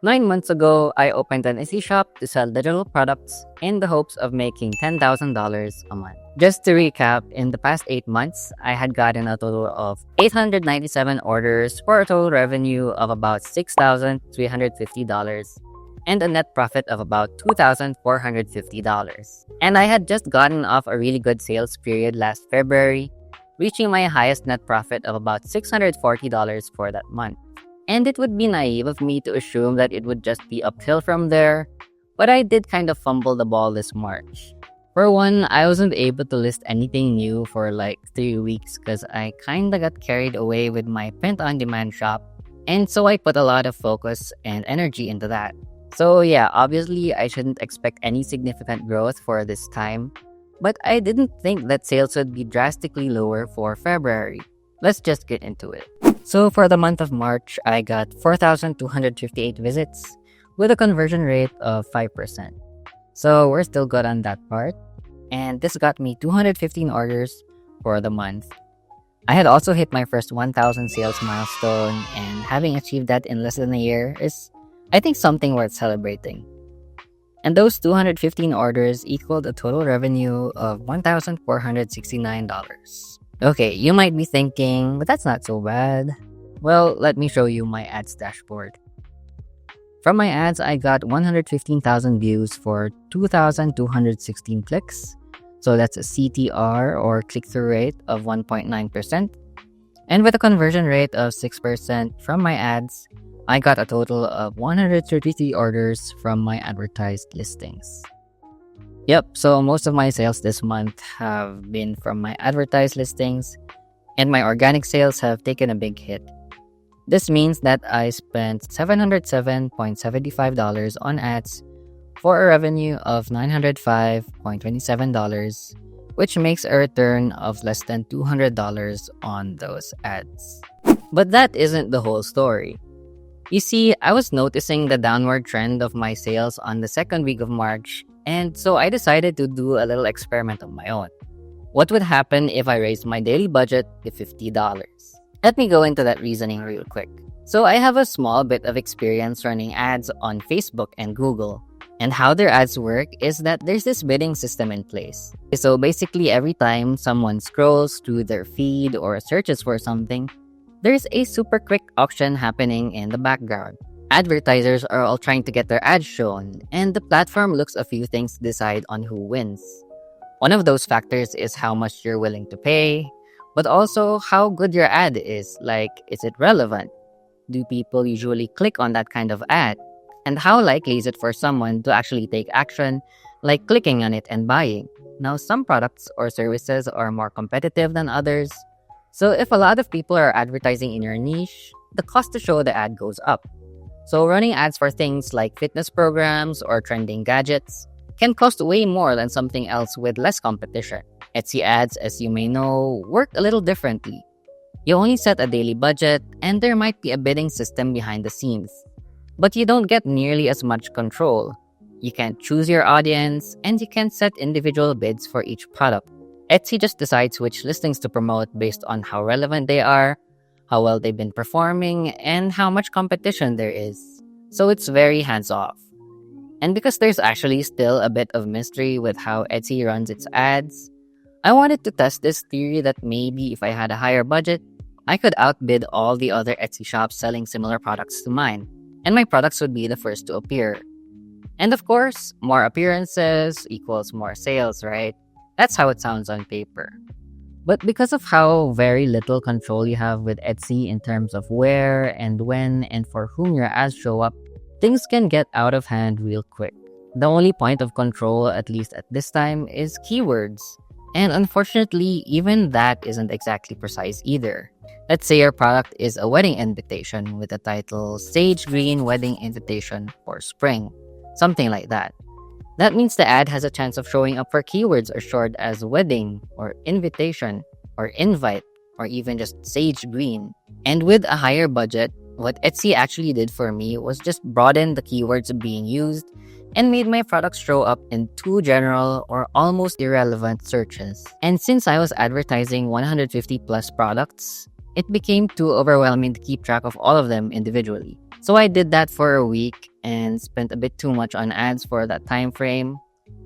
9 months ago, I opened an Etsy shop to sell digital products in the hopes of making $10,000 a month. Just to recap, in the past 8 months, I had gotten a total of 897 orders for a total revenue of about $6,350 and a net profit of about $2,450. And I had just gotten off a really good sales period last February, reaching my highest net profit of about $640 for that month. And it would be naive of me to assume that it would just be uphill from there, but I did kind of fumble the ball this March. For one, I wasn't able to list anything new for like 3 weeks because I kinda got carried away with my print-on-demand shop, and so I put a lot of focus and energy into that. So yeah, obviously I shouldn't expect any significant growth for this time, but I didn't think that sales would be drastically lower for February. Let's just get into it. So for the month of March, I got 4,258 visits with a conversion rate of 5%. So we're still good on that part. And this got me 215 orders for the month. I had also hit my first 1,000 sales milestone, and having achieved that in less than a year is, I think, something worth celebrating. And those 215 orders equaled a total revenue of $1,469. Okay, you might be thinking, but that's not so bad. Well, let me show you my ads dashboard. From my ads, I got 115,000 views for 2,216 clicks. So that's a CTR or click-through rate of 1.9%. And with a conversion rate of 6% from my ads, I got a total of 133 orders from my advertised listings. Yep, so most of my sales this month have been from my advertised listings, and my organic sales have taken a big hit. This means that I spent $707.75 on ads for a revenue of $905.27, which makes a return of less than $200 on those ads. But that isn't the whole story. You see, I was noticing the downward trend of my sales on the second week of March, and so I decided to do a little experiment of my own. What would happen if I raised my daily budget to $50? Let me go into that reasoning real quick. So I have a small bit of experience running ads on Facebook and Google. And how their ads work is that there's this bidding system in place. So basically every time someone scrolls through their feed or searches for something, there's a super quick auction happening in the background. Advertisers are all trying to get their ads shown, and the platform looks a few things to decide on who wins. One of those factors is how much you're willing to pay, but also how good your ad is. Like, is it relevant? Do people usually click on that kind of ad? And how likely is it for someone to actually take action, like clicking on it and buying? Now, some products or services are more competitive than others. So if a lot of people are advertising in your niche, the cost to show the ad goes up. So running ads for things like fitness programs or trending gadgets can cost way more than something else with less competition. Etsy ads, as you may know, work a little differently. You only set a daily budget, and there might be a bidding system behind the scenes. But you don't get nearly as much control. You can't choose your audience, and you can't set individual bids for each product. Etsy just decides which listings to promote based on how relevant they are, how well they've been performing, and how much competition there is. So it's very hands-off. And because there's actually still a bit of mystery with how Etsy runs its ads, I wanted to test this theory that maybe if I had a higher budget, I could outbid all the other Etsy shops selling similar products to mine, and my products would be the first to appear. And of course, more appearances equals more sales, right? That's how it sounds on paper. But because of how very little control you have with Etsy in terms of where and when and for whom your ads show up, things can get out of hand real quick. The only point of control, at least at this time, is keywords. And unfortunately, even that isn't exactly precise either. Let's say your product is a wedding invitation with the title Sage Green Wedding Invitation for Spring. Something like that. That means the ad has a chance of showing up for keywords as short as wedding, or invitation, or invite, or even just sage green. And with a higher budget, what Etsy actually did for me was just broaden the keywords being used and made my products show up in 2 general or almost irrelevant searches. And since I was advertising 150 plus products, it became too overwhelming to keep track of all of them individually. So I did that for a week and spent a bit too much on ads for that time frame.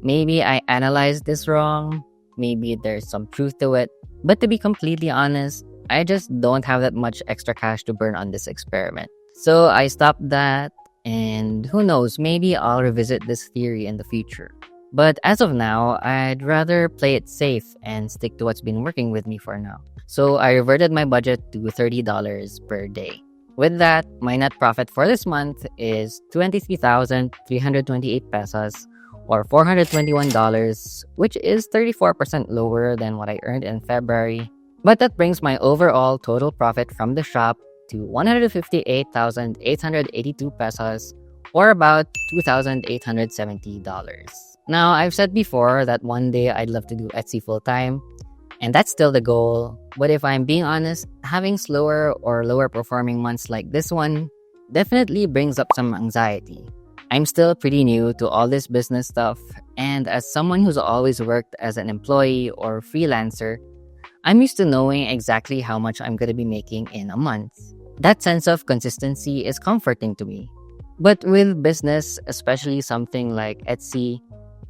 Maybe I analyzed this wrong. Maybe there's some truth to it. But to be completely honest, I just don't have that much extra cash to burn on this experiment. So I stopped that, and who knows, maybe I'll revisit this theory in the future. But as of now, I'd rather play it safe and stick to what's been working with me for now. So I reverted my budget to $30 per day. With that, my net profit for this month is 23,328 pesos or $421, which is 34% lower than what I earned in February. But that brings my overall total profit from the shop to 158,882 pesos or about $2,870. Now, I've said before that one day I'd love to do Etsy full time, and that's still the goal. But if I'm being honest, having slower or lower performing months like this one definitely brings up some anxiety. I'm still pretty new to all this business stuff, and as someone who's always worked as an employee or freelancer, I'm used to knowing exactly how much I'm going to be making in a month. That sense of consistency is comforting to me. But with business, especially something like Etsy,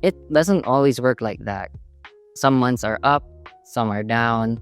it doesn't always work like that. Some months are up, some are down,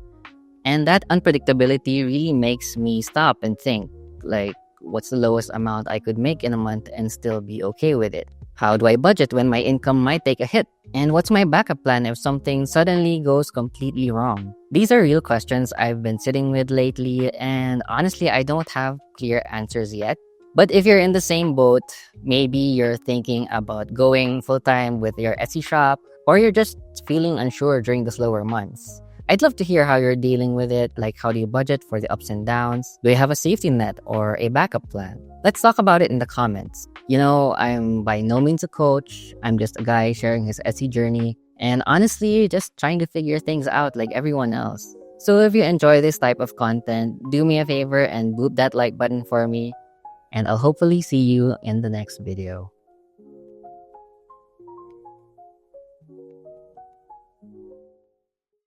and that unpredictability really makes me stop and think, like, what's the lowest amount I could make in a month and still be okay with it? How do I budget when my income might take a hit? And what's my backup plan if something suddenly goes completely wrong? These are real questions I've been sitting with lately, and honestly, I don't have clear answers yet. But if you're in the same boat, maybe you're thinking about going full-time with your Etsy shop, or you're just feeling unsure during the slower months. I'd love to hear how you're dealing with it, like how do you budget for the ups and downs? Do you have a safety net or a backup plan? Let's talk about it in the comments. You know, I'm by no means a coach. I'm just a guy sharing his Etsy journey, and honestly, just trying to figure things out like everyone else. So if you enjoy this type of content, do me a favor and boop that like button for me, and I'll hopefully see you in the next video.